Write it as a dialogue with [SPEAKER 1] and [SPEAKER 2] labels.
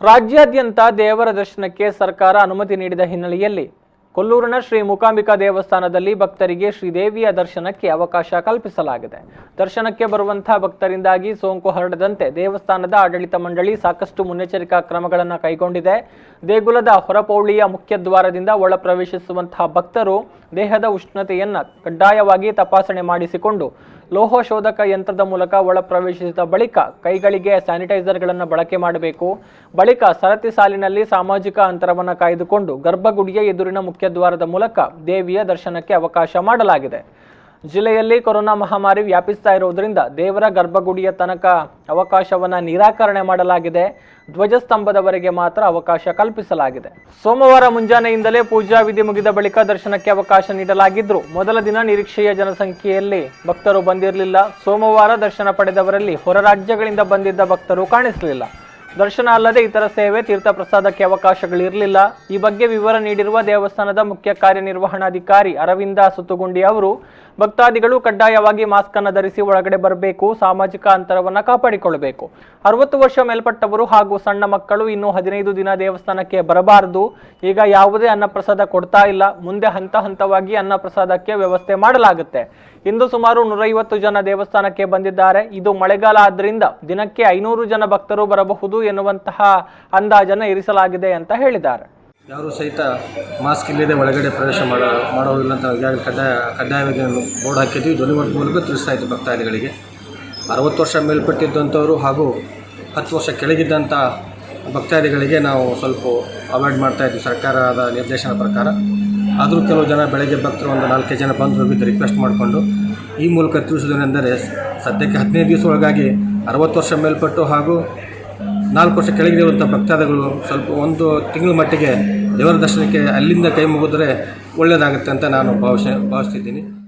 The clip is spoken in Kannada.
[SPEAKER 1] ರಾಜ್ಯಾದ್ಯಂತ ದೇವರ ದರ್ಶನಕ್ಕೆ ಸರ್ಕಾರ ಅನುಮತಿ ನೀಡಿದ ಹಿನ್ನೆಲೆಯಲ್ಲಿ ಕೊಲ್ಲೂರಿನ ಶ್ರೀ ಮೂಕಾಂಬಿಕಾ ದೇವಸ್ಥಾನದಲ್ಲಿ ಭಕ್ತರಿಗೆ ಶ್ರೀದೇವಿಯ ದರ್ಶನಕ್ಕೆ ಅವಕಾಶ ಕಲ್ಪಿಸಲಾಗಿದೆ. ದರ್ಶನಕ್ಕೆ ಬರುವಂತಹ ಭಕ್ತರಿಂದಾಗಿ ಸೋಂಕು ಹರಡದಂತೆ ದೇವಸ್ಥಾನದ ಆಡಳಿತ ಮಂಡಳಿ ಸಾಕಷ್ಟು ಮುನ್ನೆಚ್ಚರಿಕಾ ಕ್ರಮಗಳನ್ನು ಕೈಗೊಂಡಿದೆ. ದೇಗುಲದ ಹೊರಪೌಳಿಯ ಮುಖ್ಯದ್ವಾರದಿಂದ ಒಳ ಪ್ರವೇಶಿಸುವಂತಹ ಭಕ್ತರು ದೇಹದ ಉಷ್ಣತೆಯನ್ನು ಕಡ್ಡಾಯವಾಗಿ ತಪಾಸಣೆ ಮಾಡಿಸಿಕೊಂಡು ಲೋಹ ಶೋಧಕ ಯಂತ್ರದ ಮೂಲಕ ಒಳ ಪ್ರವೇಶಿಸಿದ ಬಳಿಕ ಕೈಗಳಿಗೆ ಸ್ಯಾನಿಟೈಸರ್ಗಳನ್ನು ಬಳಕೆ ಮಾಡಬೇಕು. ಬಳಿಕ ಸರತಿ ಸಾಲಿನಲ್ಲಿ ಸಾಮಾಜಿಕ ಅಂತರವನ್ನು ಕಾಯ್ದುಕೊಂಡು ಗರ್ಭಗುಡಿಯ ಎದುರಿನ ಮುಖ್ಯದ್ವಾರದ ಮೂಲಕ ದೇವಿಯ ದರ್ಶನಕ್ಕೆ ಅವಕಾಶ ಮಾಡಲಾಗಿದೆ. ಜಿಲ್ಲೆಯಲ್ಲಿ ಕೊರೋನಾ ಮಹಾಮಾರಿ ವ್ಯಾಪಿಸ್ತಾ ಇರುವುದರಿಂದ ದೇವರ ಗರ್ಭಗುಡಿಯ ತನಕ ಅವಕಾಶವನ್ನು ನಿರಾಕರಣೆ ಮಾಡಲಾಗಿದೆ. ಧ್ವಜಸ್ತಂಭದವರೆಗೆ ಮಾತ್ರ ಅವಕಾಶ ಕಲ್ಪಿಸಲಾಗಿದೆ. ಸೋಮವಾರ ಮುಂಜಾನೆಯಿಂದಲೇ ಪೂಜಾ ವಿಧಿ ಮುಗಿದ ಬಳಿಕ ದರ್ಶನಕ್ಕೆ ಅವಕಾಶ ನೀಡಲಾಗಿದ್ರು ಮೊದಲ ದಿನ ನಿರೀಕ್ಷೆಯ ಜನಸಂಖ್ಯೆಯಲ್ಲಿ ಭಕ್ತರು ಬಂದಿರಲಿಲ್ಲ. ಸೋಮವಾರ ದರ್ಶನ ಪಡೆದವರಲ್ಲಿ ಹೊರ ರಾಜ್ಯಗಳಿಂದ ಬಂದಿದ್ದ ಭಕ್ತರು ಕಾಣಿಸಲಿಲ್ಲ. ದರ್ಶನ ಅಲ್ಲದೆ ಇತರ ಸೇವೆ ತೀರ್ಥ ಪ್ರಸಾದಕ್ಕೆ ಅವಕಾಶಗಳಿರಲಿಲ್ಲ. ಈ ಬಗ್ಗೆ ವಿವರ ನೀಡಿರುವ ದೇವಸ್ಥಾನದ ಮುಖ್ಯ ಕಾರ್ಯನಿರ್ವಹಣಾಧಿಕಾರಿ ಅರವಿಂದ ಸುತ್ತುಗುಂಡಿ ಅವರು, ಭಕ್ತಾದಿಗಳು ಕಡ್ಡಾಯವಾಗಿ ಮಾಸ್ಕ್ ಅನ್ನು ಧರಿಸಿ ಒಳಗಡೆ ಬರಬೇಕು, ಸಾಮಾಜಿಕ ಅಂತರವನ್ನು ಕಾಪಾಡಿಕೊಳ್ಳಬೇಕು. 60 ವರ್ಷ ಮೇಲ್ಪಟ್ಟವರು ಹಾಗೂ ಸಣ್ಣ ಮಕ್ಕಳು ಇನ್ನು 15 ದಿನ ದೇವಸ್ಥಾನಕ್ಕೆ ಬರಬಾರದು. ಈಗ ಯಾವುದೇ ಅನ್ನಪ್ರಸಾದ ಕೊಡ್ತಾ ಇಲ್ಲ. ಮುಂದೆ ಹಂತ ಹಂತವಾಗಿ ಅನ್ನಪ್ರಸಾದಕ್ಕೆ ವ್ಯವಸ್ಥೆ ಮಾಡಲಾಗುತ್ತೆ. ಇಂದು ಸುಮಾರು 150 ಜನ ದೇವಸ್ಥಾನಕ್ಕೆ ಬಂದಿದ್ದಾರೆ. ಇದು ಮಳೆಗಾಲ ಆದ್ದರಿಂದ ದಿನಕ್ಕೆ 500 ಜನ ಭಕ್ತರು ಬರಬಹುದು ಎನ್ನುವಂತಹ ಅಂದಾಜನ್ನು ಇರಿಸಲಾಗಿದೆ ಅಂತ ಹೇಳಿದ್ದಾರೆ.
[SPEAKER 2] ಯಾರು ಸಹಿತ ಮಾಸ್ಕ್ ಇಲ್ಲದೆ ಒಳಗಡೆ ಪ್ರವೇಶ ಮಾಡೋದಿಲ್ಲ ಅಂತ ಈಗಾಗಲೇ ಕಡ್ಡಾಯವಾಗಿ ಬೋರ್ಡ್ ಹಾಕಿದ್ವಿ. ಧ್ವನಿವರ್ಗ ಮೂಲಕ ತಿಳಿಸ್ತಾ ಇತ್ತು ಭಕ್ತಾದಿಗಳಿಗೆ. 60 ವರ್ಷ ಮೇಲ್ಪಟ್ಟಿದ್ದಂಥವರು ಹಾಗೂ 10 ವರ್ಷ ಕೆಳಗಿದ್ದಂಥ ಭಕ್ತಾದಿಗಳಿಗೆ ನಾವು ಸ್ವಲ್ಪ ಅವಾಯ್ಡ್ ಮಾಡ್ತಾಯಿದ್ವಿ ಸರ್ಕಾರದ ನಿರ್ದೇಶನ ಪ್ರಕಾರ. ಆದರೂ ಕೆಲವು ಜನ ಬೆಳಗ್ಗೆ ಭಕ್ತರು ಒಂದು 4 ಜನ ಬಂದು ಹೋಗಿದ್ದು ರಿಕ್ವೆಸ್ಟ್ ಮಾಡಿಕೊಂಡು ಈ ಮೂಲಕ ತಿಳಿಸೋದೇನೆಂದರೆ, ಸದ್ಯಕ್ಕೆ 15 ದಿವಸ ಒಳಗಾಗಿ 60 ವರ್ಷ ಮೇಲ್ಪಟ್ಟು ಹಾಗೂ 4 ವರ್ಷ ಕೆಳಗಿರುವಂಥ ಭಕ್ತಾದಿಗಳು ಸ್ವಲ್ಪ 1 ತಿಂಗಳ ಮಟ್ಟಿಗೆ ದೇವರ ದರ್ಶನಕ್ಕೆ ಅಲ್ಲಿಂದ ಕೈ ಮುಗಿದ್ರೆ ಒಳ್ಳೆಯದಾಗುತ್ತೆ ಅಂತ ನಾನು ಭಾವಿಸ್ತಿದ್ದೀನಿ.